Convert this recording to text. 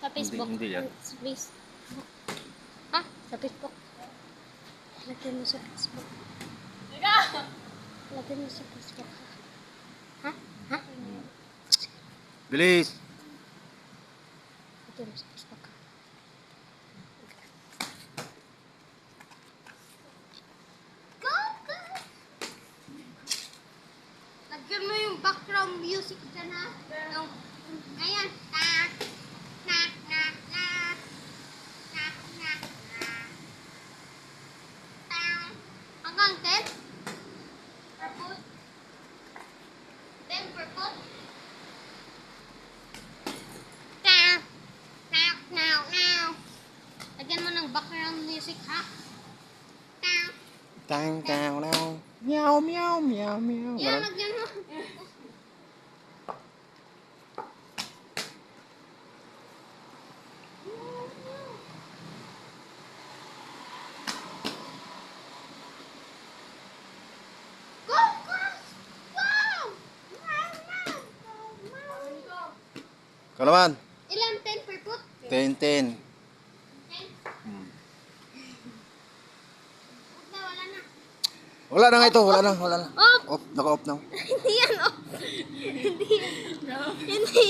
Sa Facebook. Hindi yan. Sa Facebook. Ha? Sa Facebook. Lagyan mo sa Facebook. Lagyan mo sa Facebook. Ha? Ha? Bilis! Lagyan mo sa Facebook. Lagyan mo yung background music dyan ha. Yung, ayan. Hanggang 10? Per foot? 10 per foot? Lagyan mo ng background music ha. Tang tang tang. Meow meow meow meow. Yan, Ganun. lagyan mo. Go, go! Wow! Ikaw naman. Ilan 10 per foot? 10-10. 10? Wala na. Wala na nga ito. Wala na. Wala na. Off! Off. Naka-off na. Hindi yan, off. Hindi yan. Hindi yan.